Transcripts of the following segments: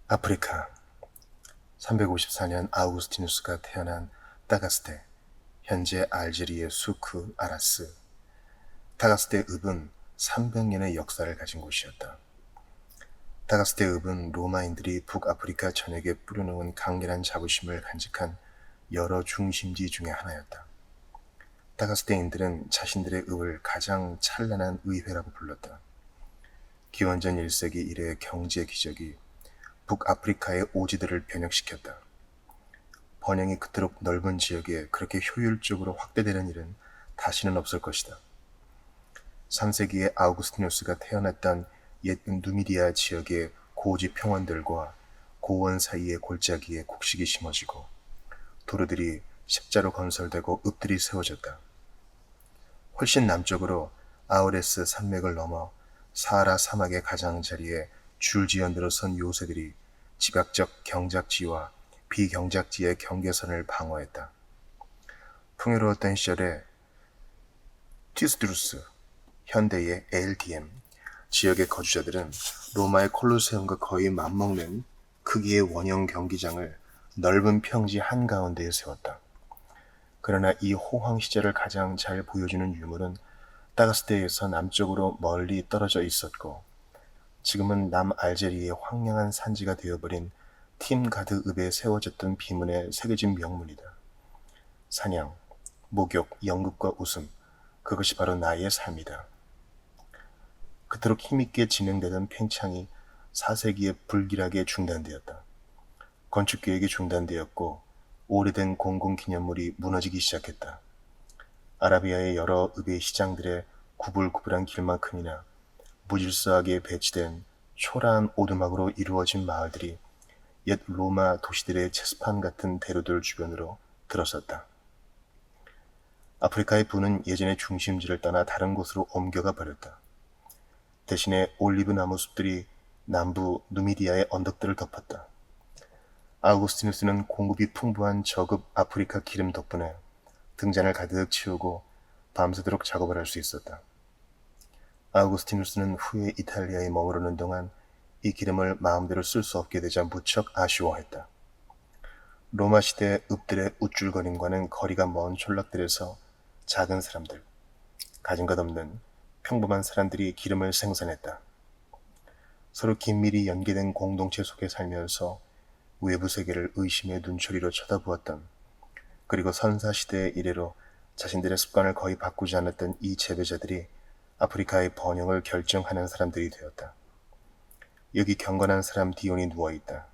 아프리카 354년 아우구스티누스가 태어난 따가스테, 현재 알제리의 수크 아라스. 따가스테 읍은 300년의 역사를 가진 곳이었다. 따가스테 읍은 로마인들이 북아프리카 전역에 뿌려놓은 강렬한 자부심을 간직한 여러 중심지 중의 하나였다. 따가스테인들은 자신들의 읍을 가장 찬란한 의회라고 불렀다. 기원전 1세기 이래의 경제 기적이 북아프리카의 오지들을 변혁시켰다. 번영이 그토록 넓은 지역에 그렇게 효율적으로 확대되는 일은 다시는 없을 것이다. 3세기에 아우구스티누스가 태어났던 옛 누미디아 지역의 고지 평원들과 고원 사이의 골짜기에 곡식이 심어지고 도로들이 십자로 건설되고 읍들이 세워졌다. 훨씬 남쪽으로 아우레스 산맥을 넘어 사하라 사막의 가장자리에 줄지어 늘어선 요새들이 집약적 경작지와 비경작지의 경계선을 방어했다. 풍요로웠던 시절에 티스드루스, 현대의 ALDM, 지역의 거주자들은 로마의 콜로세움과 거의 맞먹는 크기의 원형 경기장을 넓은 평지 한가운데에 세웠다. 그러나 이 호황 시절을 가장 잘 보여주는 유물은 따가스테에서 남쪽으로 멀리 떨어져 있었고 지금은 남알제리의 황량한 산지가 되어버린 팀가드 읍에 세워졌던 비문에 새겨진 명문이다. 사냥, 목욕, 연극과 웃음, 그것이 바로 나의 삶이다. 그토록 힘있게 진행되던 팽창이 4세기에 불길하게 중단되었다. 건축계획이 중단되었고 오래된 공공기념물이 무너지기 시작했다. 아라비아의 여러 읍의 시장들의 구불구불한 길만큼이나 무질서하게 배치된 초라한 오두막으로 이루어진 마을들이 옛 로마 도시들의 체스판 같은 대로들 주변으로 들어섰다. 아프리카의 부는 예전의 중심지를 떠나 다른 곳으로 옮겨가 버렸다. 대신에 올리브 나무 숲들이 남부 누미디아의 언덕들을 덮었다. 아우구스티누스는 공급이 풍부한 저급 아프리카 기름 덕분에 등잔을 가득 채우고 밤새도록 작업을 할 수 있었다. 아우구스티누스는 후에 이탈리아에 머무르는 동안 이 기름을 마음대로 쓸 수 없게 되자 무척 아쉬워했다. 로마 시대 읍들의 우쭐거림과는 거리가 먼 촌락들에서 작은 사람들, 가진 것 없는 평범한 사람들이 기름을 생산했다. 서로 긴밀히 연계된 공동체 속에 살면서 외부 세계를 의심의 눈초리로 쳐다보았던, 그리고 선사시대 이래로 자신들의 습관을 거의 바꾸지 않았던 이 재배자들이 아프리카의 번영을 결정하는 사람들이 되었다. 여기 경건한 사람 디온이 누워있다.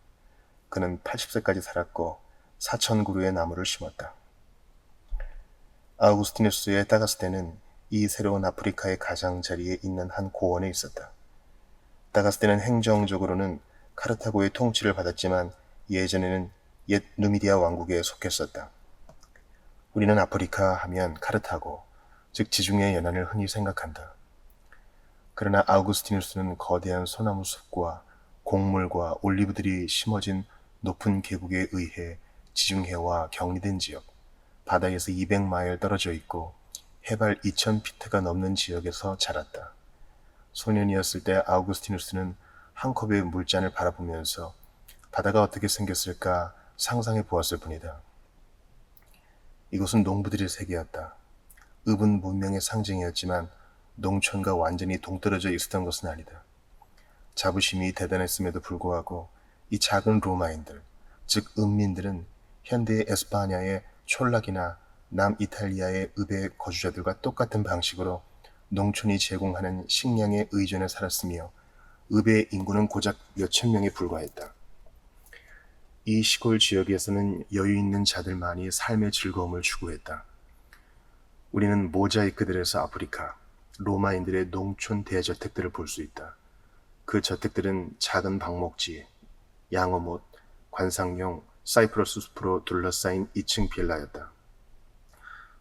그는 80세까지 살았고 4,000그루의 나무를 심었다. 아우구스티누스의 따가스테는 이 새로운 아프리카의 가장자리에 있는 한 고원에 있었다. 따가스테는 행정적으로는 카르타고의 통치를 받았지만 예전에는 옛 누미디아 왕국에 속했었다. 우리는 아프리카 하면 카르타고, 즉 지중해 연안을 흔히 생각한다. 그러나 아우구스티누스는 거대한 소나무 숲과 곡물과 올리브들이 심어진 높은 계곡에 의해 지중해와 격리된 지역, 바다에서 200마일 떨어져 있고 해발 2000피트가 넘는 지역에서 자랐다. 소년이었을 때 아우구스티누스는 한 컵의 물잔을 바라보면서 바다가 어떻게 생겼을까 상상해 보았을 뿐이다. 이곳은 농부들의 세계였다. 읍은 문명의 상징이었지만 농촌과 완전히 동떨어져 있었던 것은 아니다. 자부심이 대단했음에도 불구하고 이 작은 로마인들, 즉 읍민들은 현대의 에스파냐의 촌락이나 남이탈리아의 읍의 거주자들과 똑같은 방식으로 농촌이 제공하는 식량에 의존해 살았으며 읍의 인구는 고작 몇천 명에 불과했다. 이 시골 지역에서는 여유 있는 자들만이 삶의 즐거움을 추구했다. 우리는 모자이크들에서 아프리카, 로마인들의 농촌 대저택들을 볼 수 있다. 그 저택들은 작은 방목지, 양어못, 관상용 사이프러스 숲으로 둘러싸인 2층 빌라였다.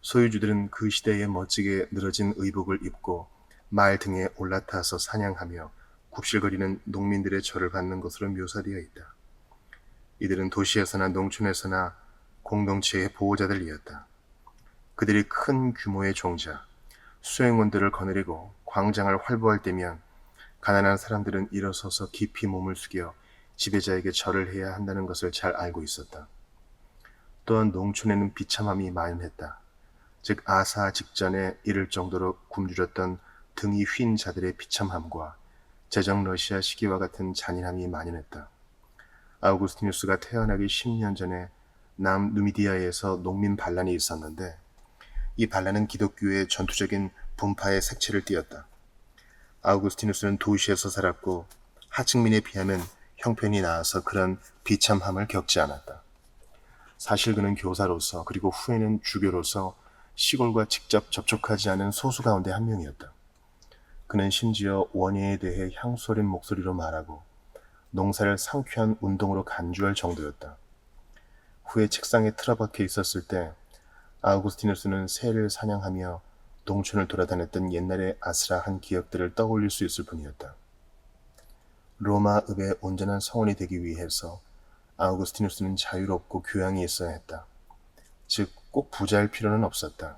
소유주들은 그 시대에 멋지게 늘어진 의복을 입고 말 등에 올라타서 사냥하며 굽실거리는 농민들의 절을 받는 것으로 묘사되어 있다. 이들은 도시에서나 농촌에서나 공동체의 보호자들이었다. 그들이 큰 규모의 종자, 수행원들을 거느리고 광장을 활보할 때면 가난한 사람들은 일어서서 깊이 몸을 숙여 지배자에게 절을 해야 한다는 것을 잘 알고 있었다. 또한 농촌에는 비참함이 만연했다. 즉 아사 직전에 이를 정도로 굶주렸던 등이 휜 자들의 비참함과 제정 러시아 시기와 같은 잔인함이 만연했다. 아우구스티누스가 태어나기 10년 전에 남 누미디아에서 농민 반란이 있었는데 이 반란은 기독교의 전투적인 분파의 색채를 띠었다. 아우구스티누스는 도시에서 살았고 하층민에 비하면 형편이 나아서 그런 비참함을 겪지 않았다. 사실 그는 교사로서 그리고 후에는 주교로서 시골과 직접 접촉하지 않은 소수 가운데 한 명이었다. 그는 심지어 원예에 대해 향수 어린 목소리로 말하고 농사를 상쾌한 운동으로 간주할 정도였다. 후에 책상에 틀어박혀 있었을 때 아우구스티누스는 새를 사냥하며 농촌을 돌아다녔던 옛날의 아슬아한 기억들을 떠올릴 수 있을 뿐이었다. 로마읍의 온전한 성원이 되기 위해서 아우구스티누스는 자유롭고 교양이 있어야 했다. 즉, 꼭 부자일 필요는 없었다.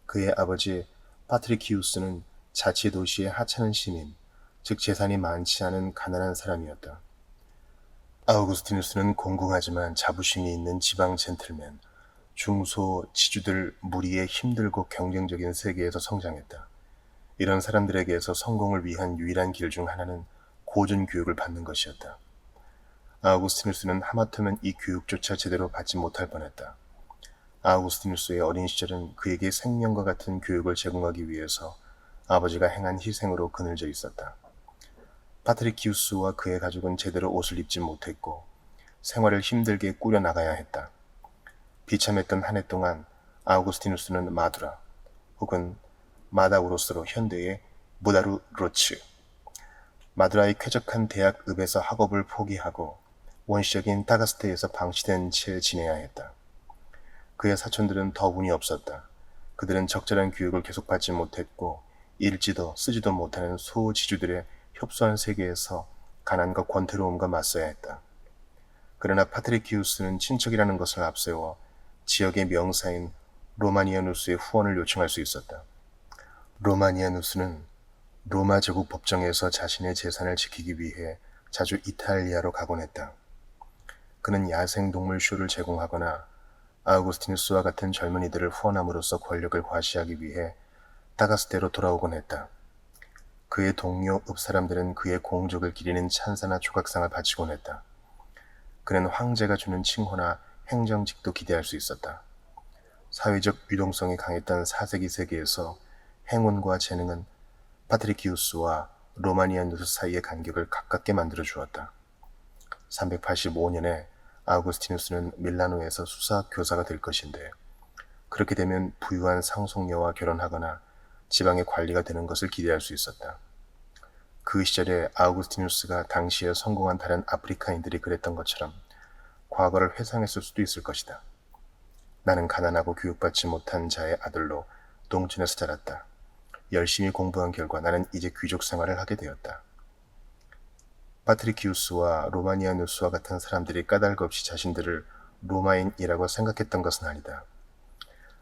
그의 아버지 파트리키우스는 자치도시의 하찮은 시민, 즉 재산이 많지 않은 가난한 사람이었다. 아우구스티누스는 공공하지만 자부심이 있는 지방 젠틀맨, 중소 지주들 무리의 힘들고 경쟁적인 세계에서 성장했다. 이런 사람들에게서 성공을 위한 유일한 길 중 하나는 고전 교육을 받는 것이었다. 아우구스티누스는 하마터면 이 교육조차 제대로 받지 못할 뻔했다. 아우구스티누스의 어린 시절은 그에게 생명과 같은 교육을 제공하기 위해서 아버지가 행한 희생으로 그늘져 있었다. 파트리키우스와 그의 가족은 제대로 옷을 입지 못했고 생활을 힘들게 꾸려나가야 했다. 비참했던 한 해 동안 아우구스티누스는 마두라 혹은 마다우로스로 현대의 무다루로츠 마두라의 쾌적한 대학읍에서 학업을 포기하고 원시적인 타가스테에서 방치된 채 지내야 했다. 그의 사촌들은 더 운이 없었다. 그들은 적절한 교육을 계속 받지 못했고 읽지도 쓰지도 못하는 소지주들의 협소한 세계에서 가난과 권태로움과 맞서야 했다. 그러나 파트리키우스는 친척이라는 것을 앞세워 지역의 명사인 로마니아누스의 후원을 요청할 수 있었다. 로마니아누스는 로마 제국 법정에서 자신의 재산을 지키기 위해 자주 이탈리아로 가곤 했다. 그는 야생동물 쇼를 제공하거나 아우구스티누스와 같은 젊은이들을 후원함으로써 권력을 과시하기 위해 타가스테로 돌아오곤 했다. 그의 동료 읍 사람들은 그의 공적을 기리는 찬사나 조각상을 바치곤 했다. 그는 황제가 주는 칭호나 행정직도 기대할 수 있었다. 사회적 유동성이 강했던 4세기 세계에서 행운과 재능은 파트리키우스와 로마니아누스 사이의 간격을 가깝게 만들어 주었다. 385년에 아우구스티누스는 밀라노에서 수사 교사가 될 것인데 그렇게 되면 부유한 상속녀와 결혼하거나 지방의 관리가 되는 것을 기대할 수 있었다. 그 시절에 아우구스티누스가 당시에 성공한 다른 아프리카인들이 그랬던 것처럼 과거를 회상했을 수도 있을 것이다. 나는 가난하고 교육받지 못한 자의 아들로 농촌에서 자랐다. 열심히 공부한 결과 나는 이제 귀족 생활을 하게 되었다. 파트리키우스와 로마니아누스와 같은 사람들이 까닭없이 자신들을 로마인이라고 생각했던 것은 아니다.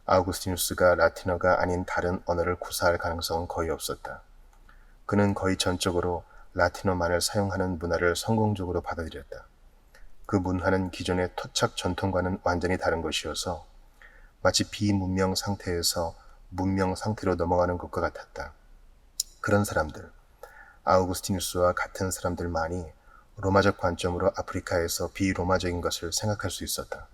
아우구스티누스가 라틴어가 아닌 다른 언어를 구사할 가능성은 거의 없었다. 그는 거의 전적으로 라틴어만을 사용하는 문화를 성공적으로 받아들였다. 그 문화는 기존의 토착 전통과는 완전히 다른 것이어서 마치 비문명 상태에서 문명 상태로 넘어가는 것과 같았다. 그런 사람들, 아우구스티누스와 같은 사람들만이 로마적 관점으로 아프리카에서 비로마적인 것을 생각할 수 있었다.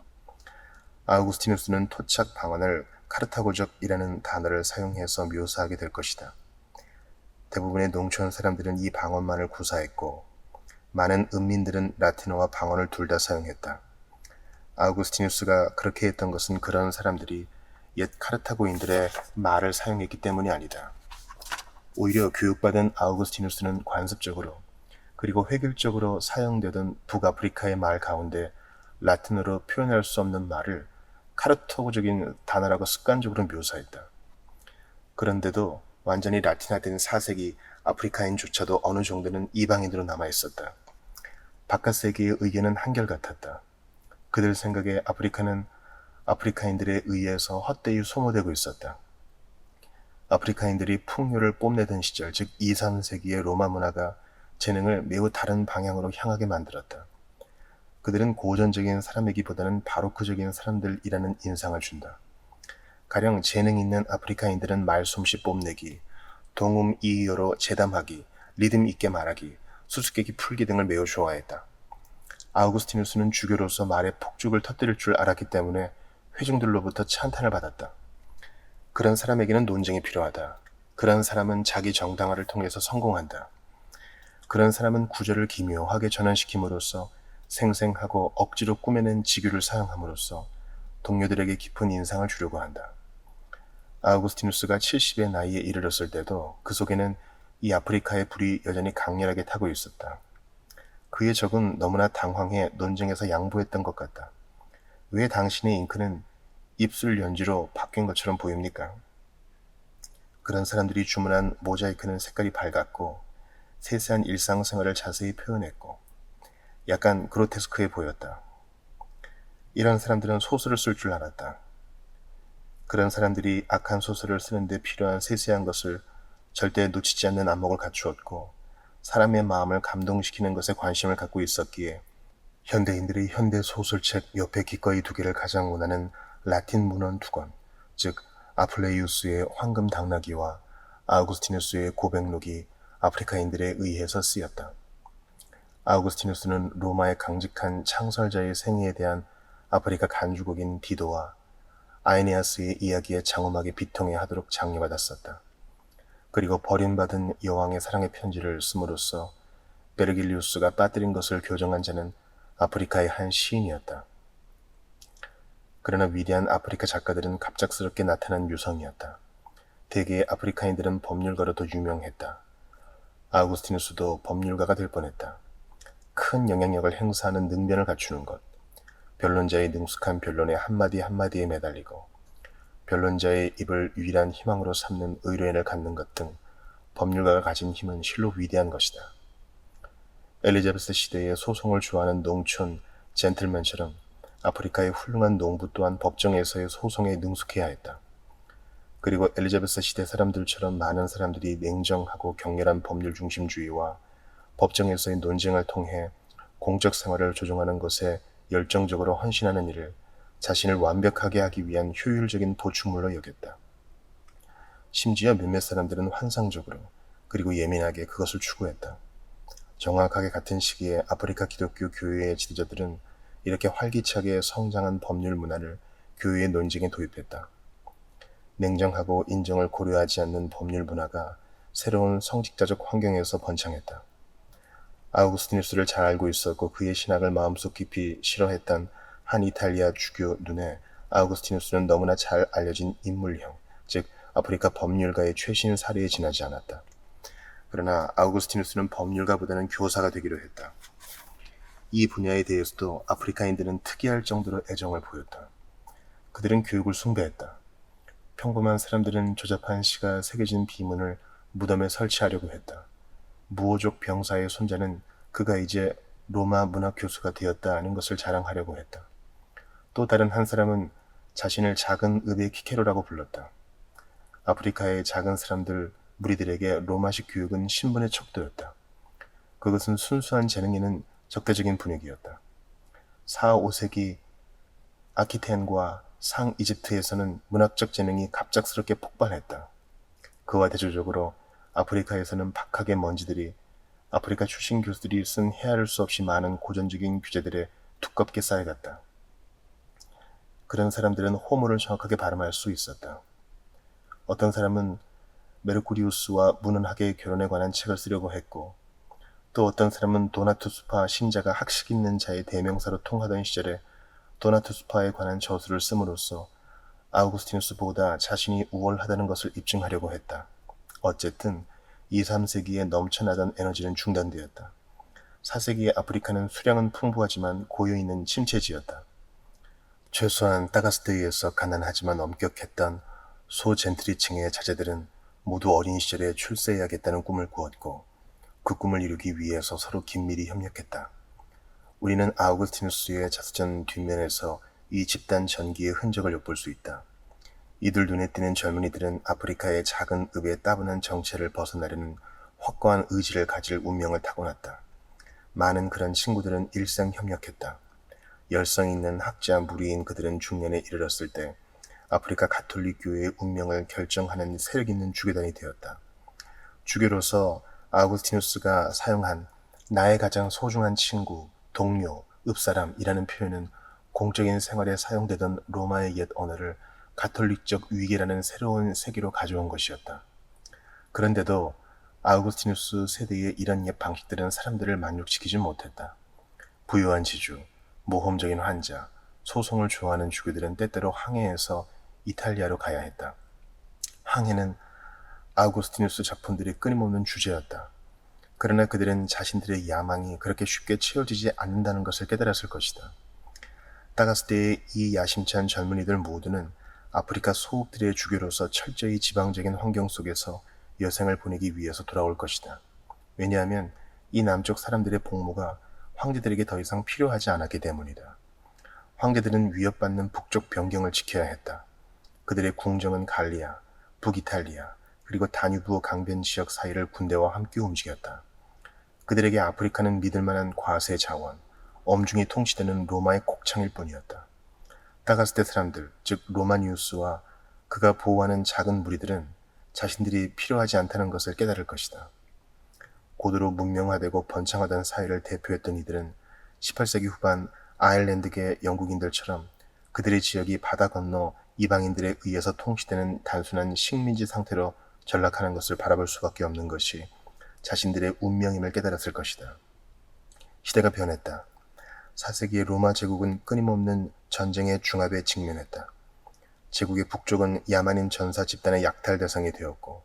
아우구스티누스는 토착 방언을 카르타고적이라는 단어를 사용해서 묘사하게 될 것이다. 대부분의 농촌 사람들은 이 방언만을 구사했고 많은 은민들은 라틴어와 방언을 둘 다 사용했다. 아우구스티누스가 그렇게 했던 것은 그런 사람들이 옛 카르타고인들의 말을 사용했기 때문이 아니다. 오히려 교육받은 아우구스티누스는 관습적으로 그리고 획일적으로 사용되던 북아프리카의 말 가운데 라틴어로 표현할 수 없는 말을 카르타고적인 단어라고 습관적으로 묘사했다. 그런데도 완전히 라틴화된 4세기 아프리카인조차도 어느 정도는 이방인으로 남아있었다. 바깥 세계의 의견은 한결같았다. 그들 생각에 아프리카는 아프리카인들에 의해서 헛되이 소모되고 있었다. 아프리카인들이 풍요를 뽐내던 시절, 즉 2, 3세기의 로마 문화가 재능을 매우 다른 방향으로 향하게 만들었다. 그들은 고전적인 사람이기보다는 바로크적인 사람들이라는 인상을 준다. 가령 재능 있는 아프리카인들은 말솜씨 뽐내기, 동음 이의어로 재담하기, 리듬 있게 말하기, 수수께끼 풀기 등을 매우 좋아했다. 아우구스티누스는 주교로서 말에 폭죽을 터뜨릴 줄 알았기 때문에 회중들로부터 찬탄을 받았다. 그런 사람에게는 논쟁이 필요하다. 그런 사람은 자기 정당화를 통해서 성공한다. 그런 사람은 구절을 기묘하게 전환시킴으로써 생생하고 억지로 꾸며낸 지규를 사용함으로써 동료들에게 깊은 인상을 주려고 한다. 아우구스티누스가 70의 나이에 이르렀을 때도 그 속에는 이 아프리카의 불이 여전히 강렬하게 타고 있었다. 그의 적은 너무나 당황해 논쟁에서 양보했던 것 같다. 왜 당신의 잉크는 입술 연지로 바뀐 것처럼 보입니까? 그런 사람들이 주문한 모자이크는 색깔이 밝았고 세세한 일상생활을 자세히 표현했고 약간 그로테스크해 보였다. 이런 사람들은 소설을 쓸 줄 알았다. 그런 사람들이 악한 소설을 쓰는데 필요한 세세한 것을 절대 놓치지 않는 안목을 갖추었고 사람의 마음을 감동시키는 것에 관심을 갖고 있었기에 현대인들이 현대 소설책 옆에 기꺼이 두기를 가장 원하는 라틴 문헌 두 권, 즉 아플레이우스의 황금 당나귀와 아우구스티누스의 고백록이 아프리카인들에 의해서 쓰였다. 아우구스티누스는 로마의 강직한 창설자의 생애에 대한 아프리카 간주곡인 디도와 아에네아스의 이야기에 장엄하게 비통해하도록 장려받았었다. 그리고 버림받은 여왕의 사랑의 편지를 씀으로써 베르길리우스가 빠뜨린 것을 교정한 자는 아프리카의 한 시인이었다. 그러나 위대한 아프리카 작가들은 갑작스럽게 나타난 유성이었다. 대개의 아프리카인들은 법률가로 더 유명했다. 아우구스티누스도 법률가가 될 뻔했다. 큰 영향력을 행사하는 능변을 갖추는 것, 변론자의 능숙한 변론의 한마디 한마디에 매달리고 변론자의 입을 유일한 희망으로 삼는 의뢰인을 갖는 것 등 법률가가 가진 힘은 실로 위대한 것이다. 엘리자베스 시대의 소송을 좋아하는 농촌 젠틀맨처럼 아프리카의 훌륭한 농부 또한 법정에서의 소송에 능숙해야 했다. 그리고 엘리자베스 시대 사람들처럼 많은 사람들이 냉정하고 격렬한 법률 중심주의와 법정에서의 논쟁을 통해 공적 생활을 조종하는 것에 열정적으로 헌신하는 일을 자신을 완벽하게 하기 위한 효율적인 보충물로 여겼다. 심지어 몇몇 사람들은 환상적으로 그리고 예민하게 그것을 추구했다. 정확하게 같은 시기에 아프리카 기독교 교회의 지도자들은 이렇게 활기차게 성장한 법률 문화를 교회의 논쟁에 도입했다. 냉정하고 인정을 고려하지 않는 법률 문화가 새로운 성직자적 환경에서 번창했다. 아우구스티누스를 잘 알고 있었고 그의 신학을 마음속 깊이 싫어했던 한 이탈리아 주교 눈에 아우구스티누스는 너무나 잘 알려진 인물형, 즉 아프리카 법률가의 최신 사례에 지나지 않았다. 그러나 아우구스티누스는 법률가보다는 교사가 되기로 했다. 이 분야에 대해서도 아프리카인들은 특이할 정도로 애정을 보였다. 그들은 교육을 숭배했다. 평범한 사람들은 조잡한 시가 새겨진 비문을 무덤에 설치하려고 했다. 무호족 병사의 손자는 그가 이제 로마 문학 교수가 되었다는 것을 자랑하려고 했다. 또 다른 한 사람은 자신을 작은 읍의 키케로라고 불렀다. 아프리카의 작은 사람들 무리들에게 로마식 교육은 신분의 척도였다. 그것은 순수한 재능에는 적대적인 분위기였다. 4, 5세기 아키텐과 상 이집트에서는 문학적 재능이 갑작스럽게 폭발했다. 그와 대조적으로 아프리카에서는 박학의 먼지들이 아프리카 출신 교수들이 쓴 헤아릴 수 없이 많은 고전적인 규제들에 두껍게 쌓여갔다. 그런 사람들은 호모를 정확하게 발음할 수 있었다. 어떤 사람은 메르쿠리우스와 문헌학의 결혼에 관한 책을 쓰려고 했고 또 어떤 사람은 도나투스파 신자가 학식 있는 자의 대명사로 통하던 시절에 도나투스파에 관한 저술을 씀으로써 아우구스티누스보다 자신이 우월하다는 것을 입증하려고 했다. 어쨌든 2, 3세기에 넘쳐나던 에너지는 중단되었다. 4세기의 아프리카는 수량은 풍부하지만 고여있는 침체지였다. 최소한 따가스데이에서 가난하지만 엄격했던 소젠트리층의 자제들은 모두 어린 시절에 출세해야겠다는 꿈을 꾸었고 그 꿈을 이루기 위해서 서로 긴밀히 협력했다. 우리는 아우구스티누스의 자서전 뒷면에서 이 집단 전기의 흔적을 엿볼 수 있다. 이들 눈에 띄는 젊은이들은 아프리카의 작은 읍의 따분한 정체를 벗어나려는 확고한 의지를 가질 운명을 타고났다. 많은 그런 친구들은 일생 협력했다. 열성 있는 학자 무리인 그들은 중년에 이르렀을 때 아프리카 가톨릭 교회의 운명을 결정하는 세력 있는 주교단이 되었다. 주교로서 아우구스티누스가 사용한 나의 가장 소중한 친구, 동료, 읍사람이라는 표현은 공적인 생활에 사용되던 로마의 옛 언어를 가톨릭적 위계라는 새로운 세계로 가져온 것이었다. 그런데도 아우구스티누스 세대의 이런 옛 방식들은 사람들을 만족시키지 못했다. 부유한 지주, 모험적인 환자, 소송을 좋아하는 주교들은 때때로 항해해서 이탈리아로 가야 했다. 항해는 아우구스티누스 작품들이 끊임없는 주제였다. 그러나 그들은 자신들의 야망이 그렇게 쉽게 채워지지 않는다는 것을 깨달았을 것이다. 따가스 때의 이 야심찬 젊은이들 모두는 아프리카 소옥들의 주교로서 철저히 지방적인 환경 속에서 여생을 보내기 위해서 돌아올 것이다. 왜냐하면 이 남쪽 사람들의 복무가 황제들에게 더 이상 필요하지 않았기 때문이다. 황제들은 위협받는 북쪽 변경을 지켜야 했다. 그들의 궁정은 갈리아, 북이탈리아, 그리고 다뉴브 강변 지역 사이를 군대와 함께 움직였다. 그들에게 아프리카는 믿을 만한 과세 자원, 엄중히 통치되는 로마의 곡창일 뿐이었다. 따가스테 사람들, 즉 로마니우스와 그가 보호하는 작은 무리들은 자신들이 필요하지 않다는 것을 깨달을 것이다. 고도로 문명화되고 번창하던 사회를 대표했던 이들은 18세기 후반 아일랜드계 영국인들처럼 그들의 지역이 바다 건너 이방인들에 의해서 통치되는 단순한 식민지 상태로 전락하는 것을 바라볼 수밖에 없는 것이 자신들의 운명임을 깨달았을 것이다. 시대가 변했다. 4세기의 로마 제국은 끊임없는 전쟁의 중압에 직면했다. 제국의 북쪽은 야만인 전사 집단의 약탈 대상이 되었고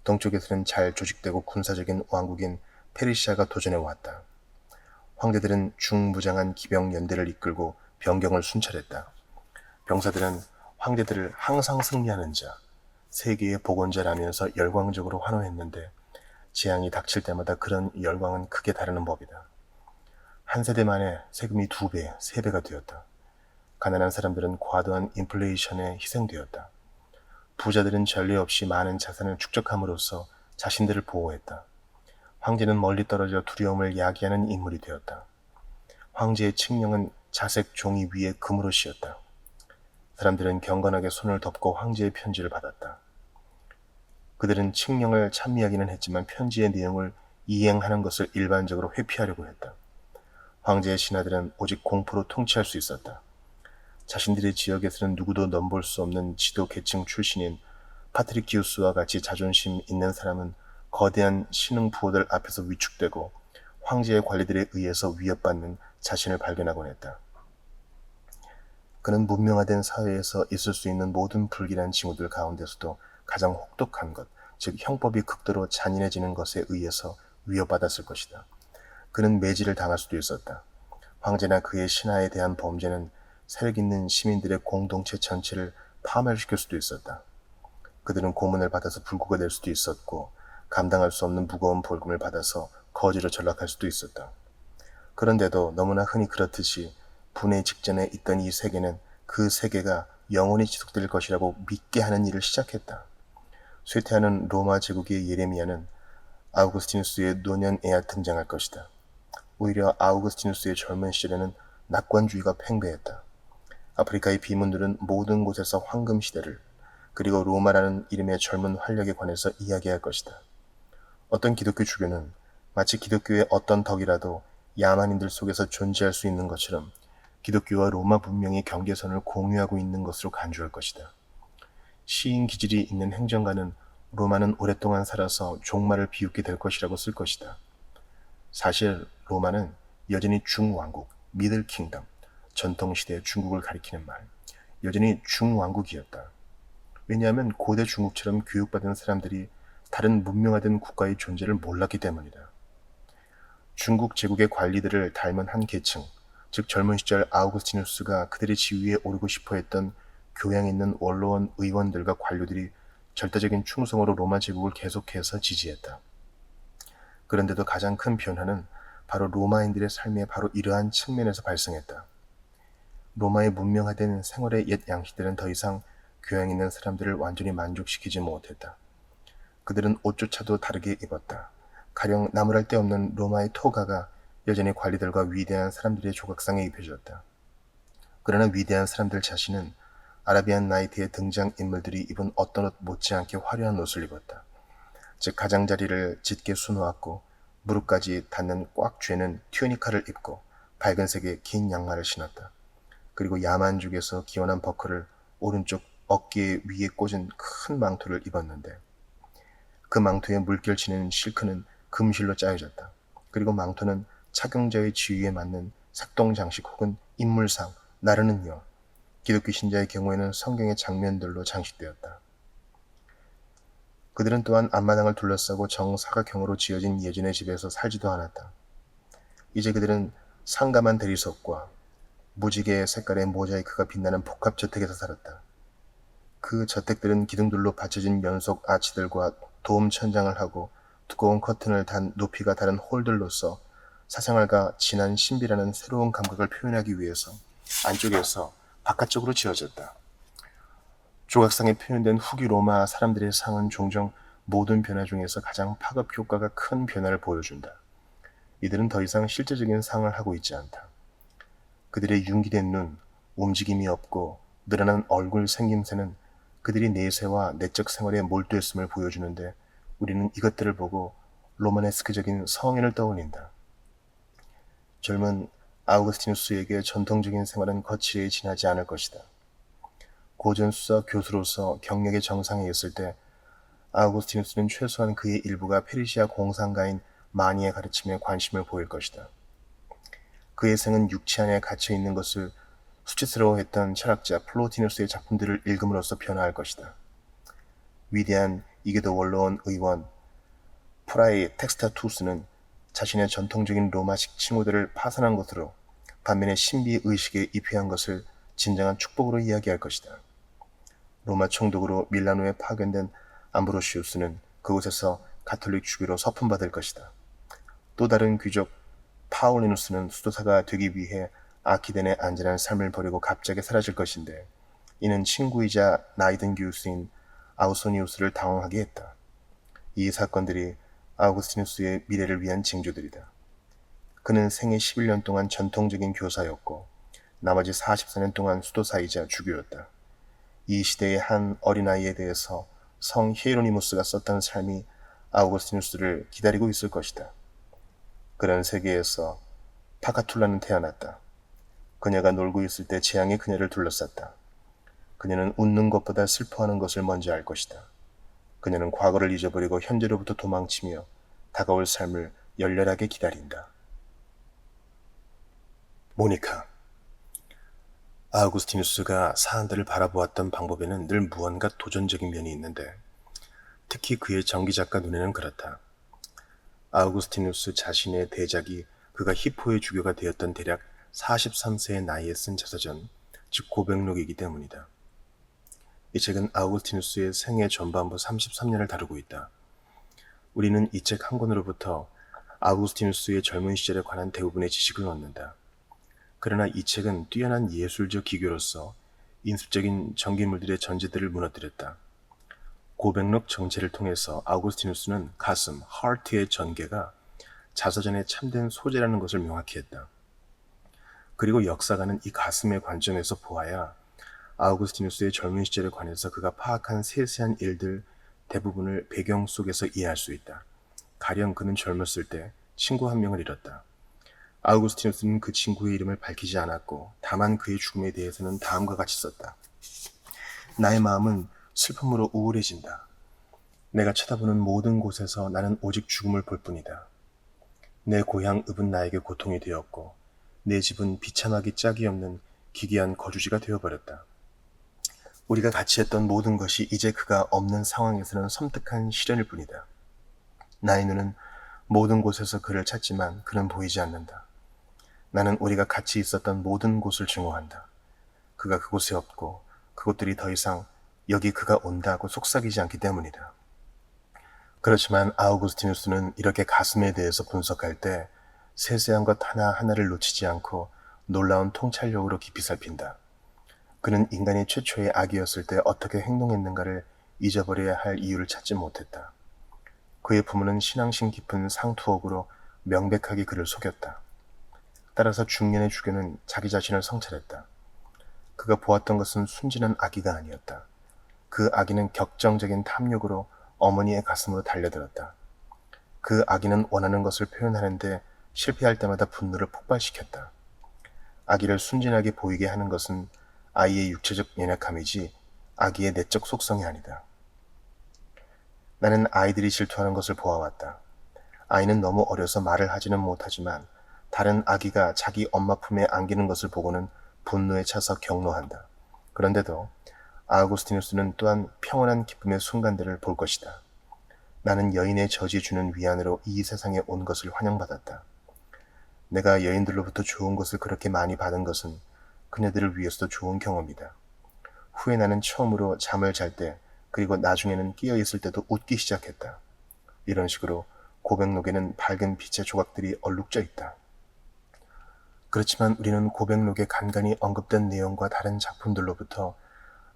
동쪽에서는 잘 조직되고 군사적인 왕국인 페르시아가 도전해왔다. 황제들은 중무장한 기병 연대를 이끌고 변경을 순찰했다. 병사들은 황제들을 항상 승리하는 자, 세계의 복원자라면서 열광적으로 환호했는데 재앙이 닥칠 때마다 그런 열광은 크게 다르는 법이다. 한 세대 만에 세금이 2배, 3배가 되었다. 가난한 사람들은 과도한 인플레이션에 희생되었다. 부자들은 전례 없이 많은 자산을 축적함으로써 자신들을 보호했다. 황제는 멀리 떨어져 두려움을 야기하는 인물이 되었다. 황제의 칙령은 자색 종이 위에 금으로 씌었다. 사람들은 경건하게 손을 덮고 황제의 편지를 받았다. 그들은 칙령을 찬미하기는 했지만 편지의 내용을 이행하는 것을 일반적으로 회피하려고 했다. 황제의 신하들은 오직 공포로 통치할 수 있었다. 자신들의 지역에서는 누구도 넘볼 수 없는 지도 계층 출신인 파트리키우스와 같이 자존심 있는 사람은 거대한 신흥 부호들 앞에서 위축되고 황제의 관리들에 의해서 위협받는 자신을 발견하곤 했다. 그는 문명화된 사회에서 있을 수 있는 모든 불길한 징후들 가운데서도 가장 혹독한 것, 즉 형법이 극도로 잔인해지는 것에 의해서 위협받았을 것이다. 그는 매질을 당할 수도 있었다. 황제나 그의 신하에 대한 범죄는 세력 있는 시민들의 공동체 전체를 파멸시킬 수도 있었다. 그들은 고문을 받아서 불구가 될 수도 있었고 감당할 수 없는 무거운 벌금을 받아서 거지로 전락할 수도 있었다. 그런데도 너무나 흔히 그렇듯이 분해 직전에 있던 이 세계는 그 세계가 영원히 지속될 것이라고 믿게 하는 일을 시작했다. 쇠퇴하는 로마 제국의 예레미야는 아우구스티누스의 노년에야 등장할 것이다. 오히려 아우구스티누스의 젊은 시절에는 낙관주의가 팽배했다. 아프리카의 비문들은 모든 곳에서 황금 시대를 그리고 로마라는 이름의 젊은 활력에 관해서 이야기할 것이다. 어떤 기독교 주교는 마치 기독교의 어떤 덕이라도 야만인들 속에서 존재할 수 있는 것처럼 기독교와 로마 문명의 경계선을 공유하고 있는 것으로 간주할 것이다. 시인 기질이 있는 행정가는 로마는 오랫동안 살아서 종말을 비웃게 될 것이라고 쓸 것이다. 사실 로마는 여전히 중왕국, 미들 킹덤, 전통시대의 중국을 가리키는 말, 여전히 중왕국이었다. 왜냐하면 고대 중국처럼 교육받은 사람들이 다른 문명화된 국가의 존재를 몰랐기 때문이다. 중국 제국의 관리들을 닮은 한 계층, 즉 젊은 시절 아우구스티누스가 그들의 지위에 오르고 싶어 했던 교양 있는 원로원 의원들과 관료들이 절대적인 충성으로 로마 제국을 계속해서 지지했다. 그런데도 가장 큰 변화는 바로 로마인들의 삶의 바로 이러한 측면에서 발생했다. 로마의 문명화된 생활의 옛 양식들은 더 이상 교양 있는 사람들을 완전히 만족시키지 못했다. 그들은 옷조차도 다르게 입었다. 가령 나무랄 데 없는 로마의 토가가 여전히 관리들과 위대한 사람들의 조각상에 입혀졌다. 그러나 위대한 사람들 자신은 아라비안 나이트의 등장인물들이 입은 어떤 옷 못지않게 화려한 옷을 입었다. 즉 가장자리를 짙게 수놓았고 무릎까지 닿는 꽉 쥐는 튜니카를 입고 밝은 색의 긴 양말을 신었다. 그리고 야만죽에서 기원한 버클을 오른쪽 어깨 위에 꽂은 큰 망토를 입었는데 그 망토에 물결치는 실크는 금실로 짜여졌다. 그리고 망토는 착용자의 지위에 맞는 색동장식 혹은 인물상, 나르는 여, 기독교 신자의 경우에는 성경의 장면들로 장식되었다. 그들은 또한 앞마당을 둘러싸고 정사각형으로 지어진 예전의 집에서 살지도 않았다. 이제 그들은 상감한 대리석과 무지개 색깔의 모자이크가 빛나는 복합저택에서 살았다. 그 저택들은 기둥들로 받쳐진 연속 아치들과 도움 천장을 하고 두꺼운 커튼을 단 높이가 다른 홀들로서 사생활과 진한 신비라는 새로운 감각을 표현하기 위해서 안쪽에서 바깥쪽으로 지어졌다. 조각상에 표현된 후기 로마 사람들의 상은 종종 모든 변화 중에서 가장 파급 효과가 큰 변화를 보여준다. 이들은 더 이상 실제적인 상을 하고 있지 않다. 그들의 융기된 눈, 움직임이 없고 늘어난 얼굴 생김새는 그들이 내세와 내적 생활에 몰두했음을 보여주는데 우리는 이것들을 보고 로마네스크적인 성인을 떠올린다. 젊은 아우구스티누스에게 전통적인 생활은 거칠에 지나지 않을 것이다. 고전수사 교수로서 경력의 정상에 있을 때 아우구스티누스는 최소한 그의 일부가 페르시아 공상가인 마니의 가르침에 관심을 보일 것이다. 그의 생은 육체 안에 갇혀 있는 것을 수치스러워했던 철학자 플로티누스의 작품들을 읽음으로써 변화할 것이다. 위대한 이게도 원로원 의원 프라이 텍스타투스는 자신의 전통적인 로마식 칭호들을 파산한 것으로 반면에 신비의식에 입회한 것을 진정한 축복으로 이야기할 것이다. 로마 총독으로 밀라노에 파견된 암브로시우스는 그곳에서 가톨릭 주교로 서품받을 것이다. 또 다른 귀족 파울리누스는 수도사가 되기 위해 아키덴의 안전한 삶을 버리고 갑자기 사라질 것인데 이는 친구이자 나이든 교수인 아우소니우스를 당황하게 했다. 이 사건들이 아우구스티누스의 미래를 위한 징조들이다. 그는 생애 11년 동안 전통적인 교사였고 나머지 44년 동안 수도사이자 주교였다. 이 시대의 한 어린아이에 대해서 성 히에로니무스가 썼던 삶이 아우구스티누스를 기다리고 있을 것이다. 그런 세계에서 파카툴라는 태어났다. 그녀가 놀고 있을 때 재앙이 그녀를 둘러쌌다. 그녀는 웃는 것보다 슬퍼하는 것을 먼저 알 것이다. 그녀는 과거를 잊어버리고 현재로부터 도망치며 다가올 삶을 열렬하게 기다린다. 모니카. 아우구스티누스가 사안들을 바라보았던 방법에는 늘 무언가 도전적인 면이 있는데 특히 그의 전기작가 눈에는 그렇다. 아우구스티누스 자신의 대작이 그가 히포의 주교가 되었던 대략 43세의 나이에 쓴 자서전, 즉 고백록이기 때문이다. 이 책은 아우구스티누스의 생애 전반부 33년을 다루고 있다. 우리는 이 책 한 권으로부터 아우구스티누스의 젊은 시절에 관한 대부분의 지식을 얻는다. 그러나 이 책은 뛰어난 예술적 기교로서 인습적인 전기물들의 전제들을 무너뜨렸다. 고백록 정체를 통해서 아우구스티누스는 가슴, 하트의 전개가 자서전의 참된 소재라는 것을 명확히 했다. 그리고 역사가는 이 가슴의 관점에서 보아야 아우구스티누스의 젊은 시절에 관해서 그가 파악한 세세한 일들 대부분을 배경 속에서 이해할 수 있다. 가령 그는 젊었을 때 친구 한 명을 잃었다. 아우구스티누스는 그 친구의 이름을 밝히지 않았고 다만 그의 죽음에 대해서는 다음과 같이 썼다. 나의 마음은 슬픔으로 우울해진다. 내가 쳐다보는 모든 곳에서 나는 오직 죽음을 볼 뿐이다. 내 고향 읍은 나에게 고통이 되었고 내 집은 비참하기 짝이 없는 기괴한 거주지가 되어버렸다. 우리가 같이 했던 모든 것이 이제 그가 없는 상황에서는 섬뜩한 시련일 뿐이다. 나의 눈은 모든 곳에서 그를 찾지만 그는 보이지 않는다. 나는 우리가 같이 있었던 모든 곳을 증오한다. 그가 그곳에 없고 그곳들이 더 이상 여기 그가 온다고 속삭이지 않기 때문이다. 그렇지만 아우구스티누스는 이렇게 가슴에 대해서 분석할 때 세세한 것 하나하나를 놓치지 않고 놀라운 통찰력으로 깊이 살핀다. 그는 인간이 최초의 악이었을 때 어떻게 행동했는가를 잊어버려야 할 이유를 찾지 못했다. 그의 부모는 신앙심 깊은 상투옥으로 명백하게 그를 속였다. 따라서 중년의 주교는 자기 자신을 성찰했다. 그가 보았던 것은 순진한 아기가 아니었다. 그 아기는 격정적인 탐욕으로 어머니의 가슴으로 달려들었다. 그 아기는 원하는 것을 표현하는데 실패할 때마다 분노를 폭발시켰다. 아기를 순진하게 보이게 하는 것은 아이의 육체적 연약함이지 아기의 내적 속성이 아니다. 나는 아이들이 질투하는 것을 보아왔다. 아이는 너무 어려서 말을 하지는 못하지만 다른 아기가 자기 엄마 품에 안기는 것을 보고는 분노에 차서 경노한다. 그런데도 아우구스티누스는 또한 평온한 기쁨의 순간들을 볼 것이다. 나는 여인의 저지 주는 위안으로 이 세상에 온 것을 환영받았다. 내가 여인들로부터 좋은 것을 그렇게 많이 받은 것은 그녀들을 위해서도 좋은 경험이다. 후에 나는 처음으로 잠을 잘 때, 그리고 나중에는 깨어 있을 때도 웃기 시작했다. 이런 식으로 고백록에는 밝은 빛의 조각들이 얼룩져 있다. 그렇지만 우리는 고백록에 간간히 언급된 내용과 다른 작품들로부터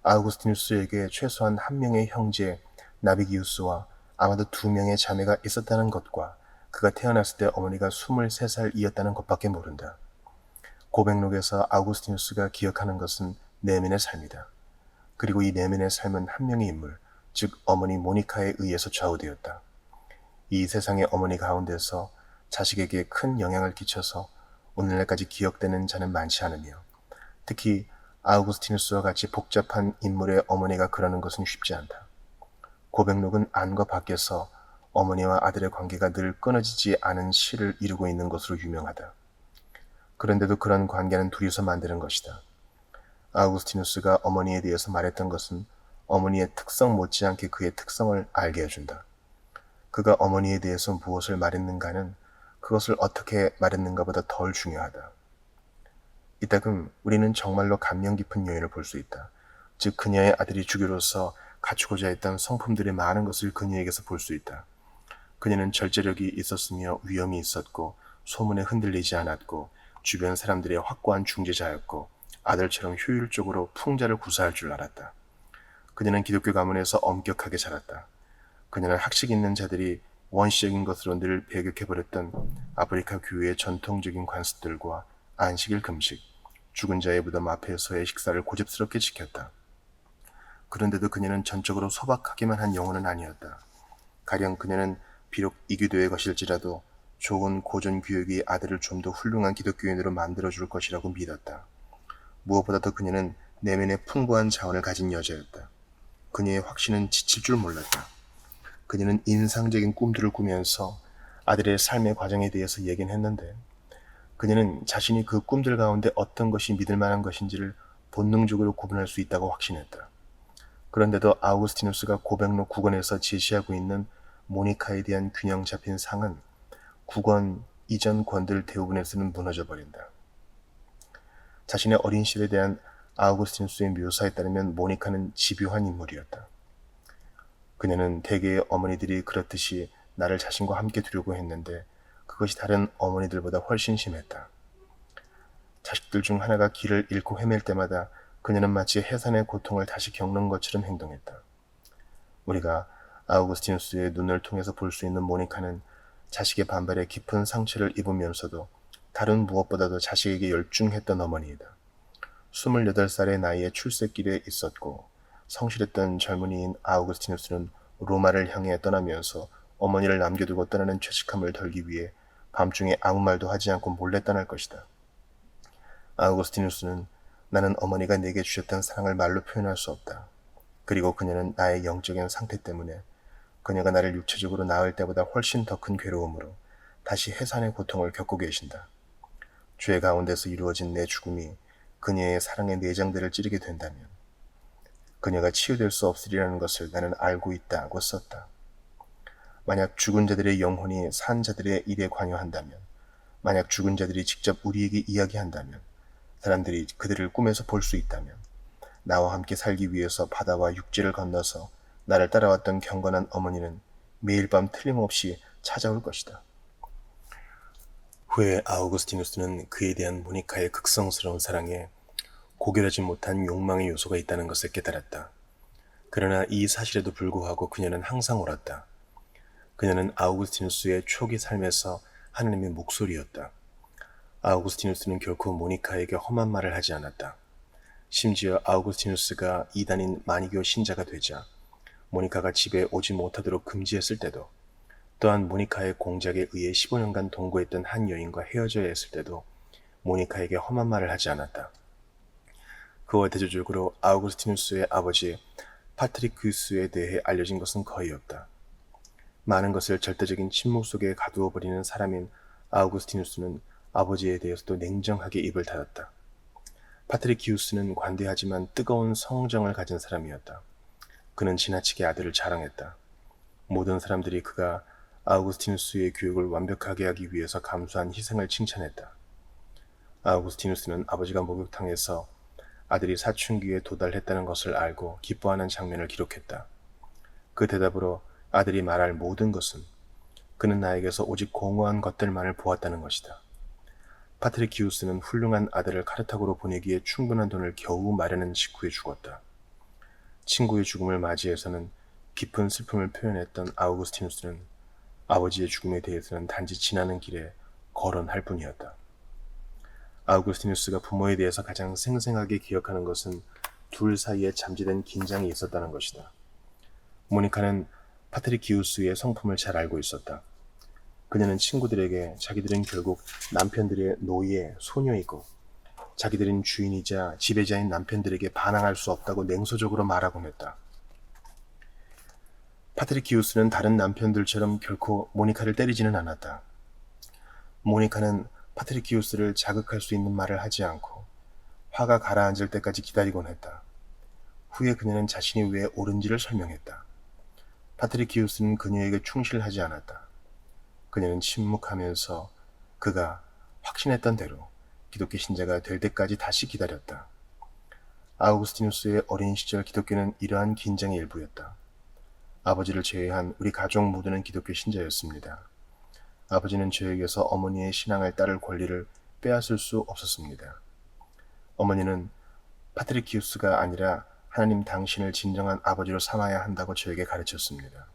아우구스티누스에게 최소한 한 명의 형제 나비기우스와 아마도 2명의 자매가 있었다는 것과 그가 태어났을 때 어머니가 23살이었다는 것밖에 모른다. 고백록에서 아우구스티누스가 기억하는 것은 내면의 삶이다. 그리고 이 내면의 삶은 한 명의 인물, 즉 어머니 모니카에 의해서 좌우되었다. 이 세상의 어머니 가운데서 자식에게 큰 영향을 끼쳐서 오늘날까지 기억되는 자는 많지 않으며, 특히 아우구스티누스와 같이 복잡한 인물의 어머니가 그러는 것은 쉽지 않다. 고백록은 안과 밖에서 어머니와 아들의 관계가 늘 끊어지지 않은 시를 이루고 있는 것으로 유명하다. 그런데도 그런 관계는 둘이서 만드는 것이다. 아우구스티누스가 어머니에 대해서 말했던 것은 어머니의 특성 못지않게 그의 특성을 알게 해준다. 그가 어머니에 대해서 무엇을 말했는가는 그것을 어떻게 말했는가보다 덜 중요하다. 이따금 우리는 정말로 감명 깊은 여인을 볼 수 있다. 즉 그녀의 아들이 주교로서 갖추고자 했던 성품들의 많은 것을 그녀에게서 볼 수 있다. 그녀는 절제력이 있었으며 위엄이 있었고 소문에 흔들리지 않았고 주변 사람들의 확고한 중재자였고 아들처럼 효율적으로 풍자를 구사할 줄 알았다. 그녀는 기독교 가문에서 엄격하게 자랐다. 그녀는 학식 있는 자들이 원시적인 것으로 늘 배격해버렸던 아프리카 교회의 전통적인 관습들과 안식일 금식, 죽은 자의 무덤 앞에서의 식사를 고집스럽게 지켰다. 그런데도 그녀는 전적으로 소박하기만 한 영혼은 아니었다. 가령 그녀는 비록 이교도의 것일지라도 좋은 고전 교육이 아들을 좀 더 훌륭한 기독교인으로 만들어줄 것이라고 믿었다. 무엇보다도 그녀는 내면에 풍부한 자원을 가진 여자였다. 그녀의 확신은 지칠 줄 몰랐다. 그녀는 인상적인 꿈들을 꾸면서 아들의 삶의 과정에 대해서 얘기는 했는데 그녀는 자신이 그 꿈들 가운데 어떤 것이 믿을 만한 것인지를 본능적으로 구분할 수 있다고 확신했다. 그런데도 아우구스티누스가 고백록 9권에서 제시하고 있는 모니카에 대한 균형 잡힌 상은 9권 이전 권들 대부분에서는 무너져 버린다. 자신의 어린 시절에 대한 아우구스티누스의 묘사에 따르면 모니카는 집요한 인물이었다. 그녀는 대개의 어머니들이 그렇듯이 나를 자신과 함께 두려고 했는데 그것이 다른 어머니들보다 훨씬 심했다. 자식들 중 하나가 길을 잃고 헤맬 때마다 그녀는 마치 해산의 고통을 다시 겪는 것처럼 행동했다. 우리가 아우구스티누스의 눈을 통해서 볼 수 있는 모니카는 자식의 반발에 깊은 상처를 입으면서도 다른 무엇보다도 자식에게 열중했던 어머니이다. 28살의 나이에 출세길에 있었고 성실했던 젊은이인 아우구스티누스는 로마를 향해 떠나면서 어머니를 남겨두고 떠나는 죄책감을 덜기 위해 밤중에 아무 말도 하지 않고 몰래 떠날 것이다. 아우구스티누스는 나는 어머니가 내게 주셨던 사랑을 말로 표현할 수 없다. 그리고 그녀는 나의 영적인 상태 때문에 그녀가 나를 육체적으로 낳을 때보다 훨씬 더 큰 괴로움으로 다시 해산의 고통을 겪고 계신다. 죄 가운데서 이루어진 내 죽음이 그녀의 사랑의 내장들을 찌르게 된다면 그녀가 치유될 수 없으리라는 것을 나는 알고 있다고 썼다. 만약 죽은 자들의 영혼이 산 자들의 일에 관여한다면, 만약 죽은 자들이 직접 우리에게 이야기한다면, 사람들이 그들을 꿈에서 볼 수 있다면, 나와 함께 살기 위해서 바다와 육지를 건너서 나를 따라왔던 경건한 어머니는 매일 밤 틀림없이 찾아올 것이다. 후에 아우구스티누스는 그에 대한 모니카의 극성스러운 사랑에 고결하지 못한 욕망의 요소가 있다는 것을 깨달았다. 그러나 이 사실에도 불구하고 그녀는 항상 옳았다. 그녀는 아우구스티누스의 초기 삶에서 하나님의 목소리였다. 아우구스티누스는 결코 모니카에게 험한 말을 하지 않았다. 심지어 아우구스티누스가 이단인 마니교 신자가 되자 모니카가 집에 오지 못하도록 금지했을 때도, 또한 모니카의 공작에 의해 15년간 동거했던 한 여인과 헤어져야 했을 때도 모니카에게 험한 말을 하지 않았다. 그와 대조적으로 아우구스티누스의 아버지 파트리쿠스에 대해 알려진 것은 거의 없다. 많은 것을 절대적인 침묵 속에 가두어 버리는 사람인 아우구스티누스는 아버지에 대해서도 냉정하게 입을 닫았다. 파트리키우스는 관대하지만 뜨거운 성정을 가진 사람이었다. 그는 지나치게 아들을 자랑했다. 모든 사람들이 그가 아우구스티누스의 교육을 완벽하게 하기 위해서 감수한 희생을 칭찬했다. 아우구스티누스는 아버지가 목욕탕에서 아들이 사춘기에 도달했다는 것을 알고 기뻐하는 장면을 기록했다. 그 대답으로 아들이 말할 모든 것은 그는 나에게서 오직 공허한 것들만을 보았다는 것이다. 파트리키우스는 훌륭한 아들을 카르타고로 보내기에 충분한 돈을 겨우 마련한 직후에 죽었다. 친구의 죽음을 맞이해서는 깊은 슬픔을 표현했던 아우구스티누스는 아버지의 죽음에 대해서는 단지 지나는 길에 거론할 뿐이었다. 아우구스티누스가 부모에 대해서 가장 생생하게 기억하는 것은 둘 사이에 잠재된 긴장이 있었다는 것이다. 모니카는 파트리키우스의 성품을 잘 알고 있었다. 그녀는 친구들에게 자기들은 결국 남편들의 노예, 소녀이고 자기들은 주인이자 지배자인 남편들에게 반항할 수 없다고 냉소적으로 말하곤 했다. 파트리키우스는 다른 남편들처럼 결코 모니카를 때리지는 않았다. 모니카는 파트리키우스를 자극할 수 있는 말을 하지 않고 화가 가라앉을 때까지 기다리곤 했다. 후에 그녀는 자신이 왜 옳은지를 설명했다. 파트리키우스는 그녀에게 충실하지 않았다. 그녀는 침묵하면서 그가 확신했던 대로 기독교 신자가 될 때까지 다시 기다렸다. 아우구스티누스의 어린 시절 기독교는 이러한 긴장의 일부였다. 아버지를 제외한 우리 가족 모두는 기독교 신자였습니다. 아버지는 저에게서 어머니의 신앙을 따를 권리를 빼앗을 수 없었습니다. 어머니는 파트리키우스가 아니라 하나님 당신을 진정한 아버지로 삼아야 한다고 저에게 가르쳤습니다.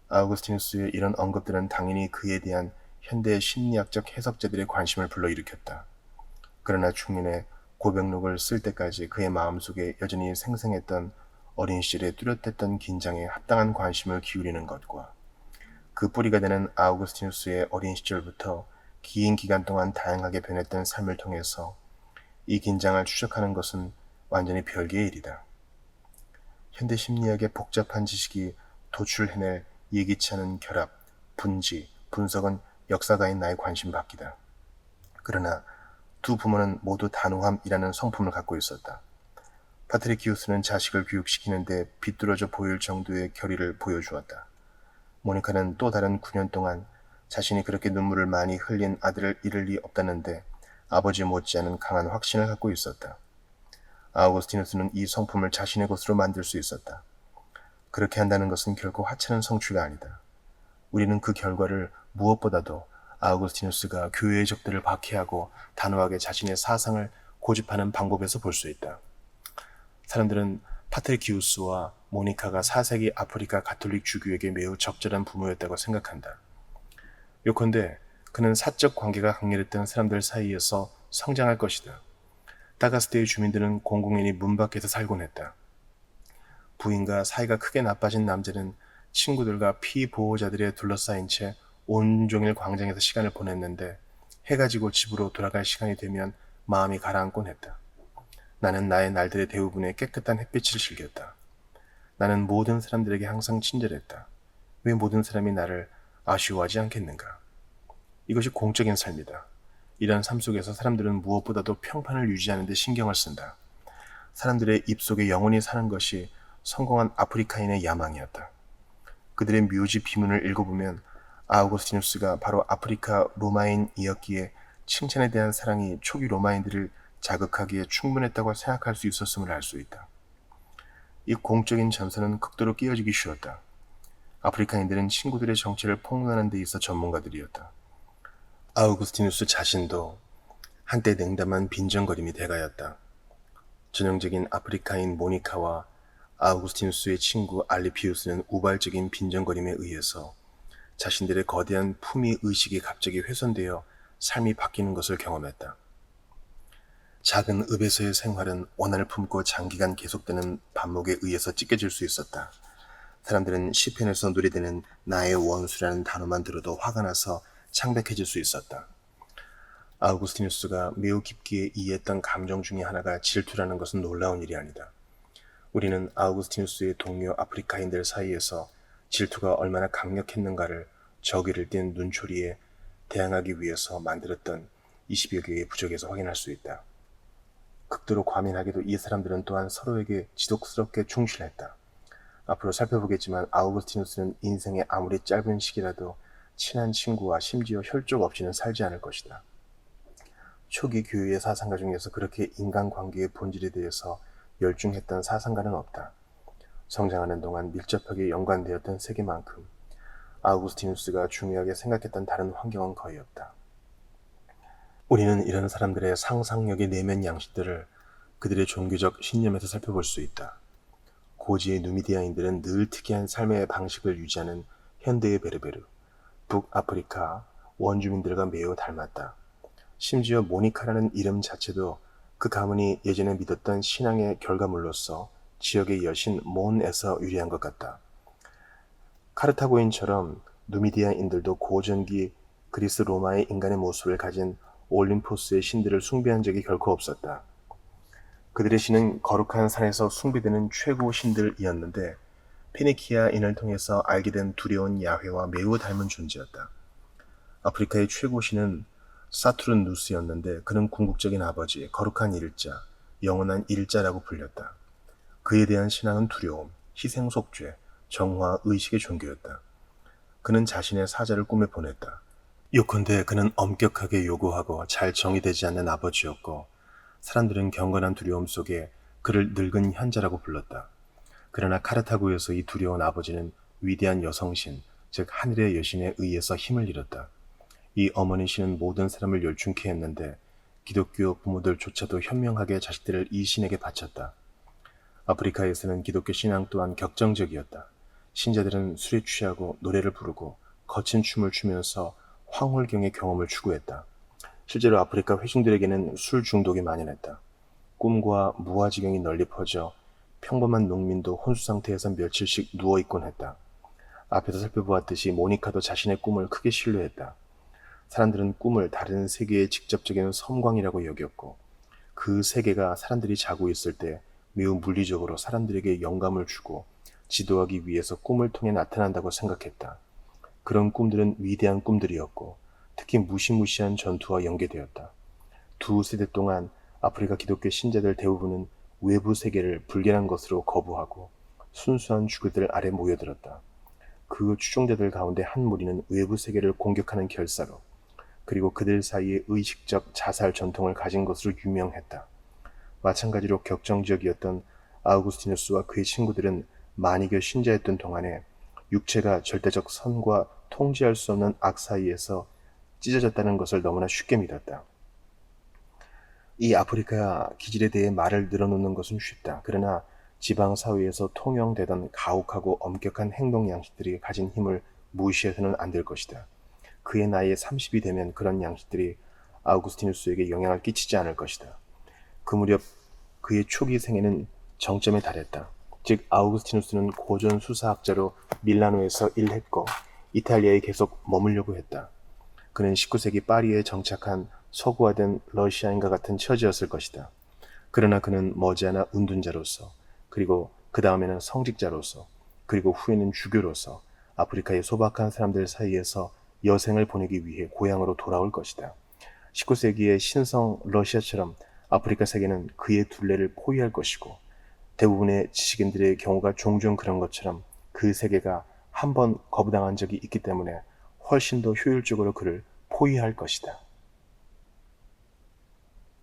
아우구스티누스의 이런 언급들은 당연히 그에 대한 현대 심리학적 해석자들의 관심을 불러일으켰다. 그러나 중년에 고백록을 쓸 때까지 그의 마음속에 여전히 생생했던 어린 시절에 뚜렷했던 긴장에 합당한 관심을 기울이는 것과 그 뿌리가 되는 아우구스티누스의 어린 시절부터 긴 기간 동안 다양하게 변했던 삶을 통해서 이 긴장을 추적하는 것은 완전히 별개의 일이다. 현대 심리학의 복잡한 지식이 도출해낼 예기치 않은 결합, 분지, 분석은 역사가인 나의 관심 밖이다. 그러나 두 부모는 모두 단호함이라는 성품을 갖고 있었다. 파트리키우스는 자식을 교육시키는데 비뚤어져 보일 정도의 결의를 보여주었다. 모니카는 또 다른 9년 동안 자신이 그렇게 눈물을 많이 흘린 아들을 잃을 리 없다는데 아버지 못지않은 강한 확신을 갖고 있었다. 아우구스티누스는 이 성품을 자신의 것으로 만들 수 있었다. 그렇게 한다는 것은 결코 하찮은 성취가 아니다. 우리는 그 결과를 무엇보다도 아우구스티누스가 교회의 적들을 박해하고 단호하게 자신의 사상을 고집하는 방법에서 볼 수 있다. 사람들은 파트리키우스와 모니카가 4세기 아프리카 가톨릭 주교에게 매우 적절한 부모였다고 생각한다. 요컨대 그는 사적 관계가 강렬했던 사람들 사이에서 성장할 것이다. 다가스테의 주민들은 공공연히 문 밖에서 살곤 했다. 부인과 사이가 크게 나빠진 남자는 친구들과 피보호자들에 둘러싸인 채 온종일 광장에서 시간을 보냈는데 해가 지고 집으로 돌아갈 시간이 되면 마음이 가라앉곤 했다. 나는 나의 날들의 대부분에 깨끗한 햇빛을 즐겼다. 나는 모든 사람들에게 항상 친절했다. 왜 모든 사람이 나를 아쉬워하지 않겠는가? 이것이 공적인 삶이다. 이런 삶 속에서 사람들은 무엇보다도 평판을 유지하는 데 신경을 쓴다. 사람들의 입속에 영원히 사는 것이 성공한 아프리카인의 야망이었다. 그들의 묘지 비문을 읽어보면 아우구스티누스가 바로 아프리카 로마인이었기에 칭찬에 대한 사랑이 초기 로마인들을 자극하기에 충분했다고 생각할 수 있었음을 알 수 있다. 이 공적인 전선은 극도로 끼어지기 쉬웠다. 아프리카인들은 친구들의 정체를 폭로하는 데 있어 전문가들이었다. 아우구스티누스 자신도 한때 냉담한 빈정거림이 대가였다. 전형적인 아프리카인 모니카와 아우구스티누스의 친구 알리피우스는 우발적인 빈정거림에 의해서 자신들의 거대한 품위 의식이 갑자기 훼손되어 삶이 바뀌는 것을 경험했다. 작은 읍에서의 생활은 원한을 품고 장기간 계속되는 반목에 의해서 찢겨질 수 있었다. 사람들은 시편에서 노래되는 나의 원수라는 단어만 들어도 화가 나서 창백해질 수 있었다. 아우구스티누스가 매우 깊게 이해했던 감정 중에 하나가 질투라는 것은 놀라운 일이 아니다. 우리는 아우구스티누스의 동료 아프리카인들 사이에서 질투가 얼마나 강력했는가를 저기를 띤 눈초리에 대항하기 위해서 만들었던 20여 개의 부적에서 확인할 수 있다. 극도로 과민하게도 이 사람들은 또한 서로에게 지독스럽게 충실했다. 앞으로 살펴보겠지만 아우구스티누스는 인생의 아무리 짧은 시기라도 친한 친구와 심지어 혈족 없이는 살지 않을 것이다. 초기 교회의 사상가 중에서 그렇게 인간관계의 본질에 대해서 열중했던 사상가는 없다. 성장하는 동안 밀접하게 연관되었던 세계만큼 아우구스티누스가 중요하게 생각했던 다른 환경은 거의 없다. 우리는 이런 사람들의 상상력의 내면 양식들을 그들의 종교적 신념에서 살펴볼 수 있다. 고지의 누미디아인들은 늘 특이한 삶의 방식을 유지하는 현대의 베르베르, 북아프리카 원주민들과 매우 닮았다. 심지어 모니카라는 이름 자체도 그 가문이 예전에 믿었던 신앙의 결과물로서 지역의 여신 몬에서 유래한 것 같다. 카르타고인처럼 누미디아인들도 고전기 그리스 로마의 인간의 모습을 가진 올림포스의 신들을 숭배한 적이 결코 없었다. 그들의 신은 거룩한 산에서 숭배되는 최고 신들이었는데 페니키아인을 통해서 알게 된 두려운 야훼와 매우 닮은 존재였다. 아프리카의 최고 신은 사투르누스였는데 그는 궁극적인 아버지, 거룩한 일자, 영원한 일자라고 불렸다. 그에 대한 신앙은 두려움, 희생속죄, 정화, 의식의 종교였다. 그는 자신의 사자를 꿈에 보냈다. 요컨대 그는 엄격하게 요구하고 잘 정의되지 않는 아버지였고 사람들은 경건한 두려움 속에 그를 늙은 현자라고 불렀다. 그러나 카르타고에서 이 두려운 아버지는 위대한 여성신, 즉 하늘의 여신에 의해서 힘을 잃었다. 이 어머니 신은 모든 사람을 열중케 했는데 기독교 부모들조차도 현명하게 자식들을 이 신에게 바쳤다. 아프리카에서는 기독교 신앙 또한 격정적이었다. 신자들은 술에 취하고 노래를 부르고 거친 춤을 추면서 황홀경의 경험을 추구했다. 실제로 아프리카 회중들에게는 술 중독이 만연했다. 꿈과 무아지경이 널리 퍼져 평범한 농민도 혼수 상태에서 며칠씩 누워있곤 했다. 앞에서 살펴보았듯이 모니카도 자신의 꿈을 크게 신뢰했다. 사람들은 꿈을 다른 세계의 직접적인 섬광이라고 여겼고 그 세계가 사람들이 자고 있을 때 매우 물리적으로 사람들에게 영감을 주고 지도하기 위해서 꿈을 통해 나타난다고 생각했다. 그런 꿈들은 위대한 꿈들이었고 특히 무시무시한 전투와 연계되었다. 두 세대 동안 아프리카 기독교 신자들 대부분은 외부 세계를 불결한 것으로 거부하고 순수한 주교들 아래 모여들었다. 그 추종자들 가운데 한 무리는 외부 세계를 공격하는 결사로 그리고 그들 사이에 의식적 자살 전통을 가진 것으로 유명했다. 마찬가지로 격정적이었던 아우구스티누스와 그의 친구들은 만이교 신자였던 동안에 육체가 절대적 선과 통제할 수 없는 악 사이에서 찢어졌다는 것을 너무나 쉽게 믿었다. 이 아프리카 기질에 대해 말을 늘어놓는 것은 쉽다. 그러나 지방사회에서 통용되던 가혹하고 엄격한 행동 양식들이 가진 힘을 무시해서는 안 될 것이다. 그의 나이에 30이 되면 그런 양식들이 아우구스티누스에게 영향을 끼치지 않을 것이다. 그 무렵 그의 초기 생애는 정점에 달했다. 즉 아우구스티누스는 고전 수사학자로 밀라노에서 일했고 이탈리아에 계속 머물려고 했다. 그는 19세기 파리에 정착한 서구화된 러시아인과 같은 처지였을 것이다. 그러나 그는 머지않아 운둔자로서 그리고 그 다음에는 성직자로서 그리고 후에는 주교로서 아프리카의 소박한 사람들 사이에서 여생을 보내기 위해 고향으로 돌아올 것이다. 19세기의 신성 러시아처럼 아프리카 세계는 그의 둘레를 포위할 것이고 대부분의 지식인들의 경우가 종종 그런 것처럼 그 세계가 한 번 거부당한 적이 있기 때문에 훨씬 더 효율적으로 그를 포위할 것이다.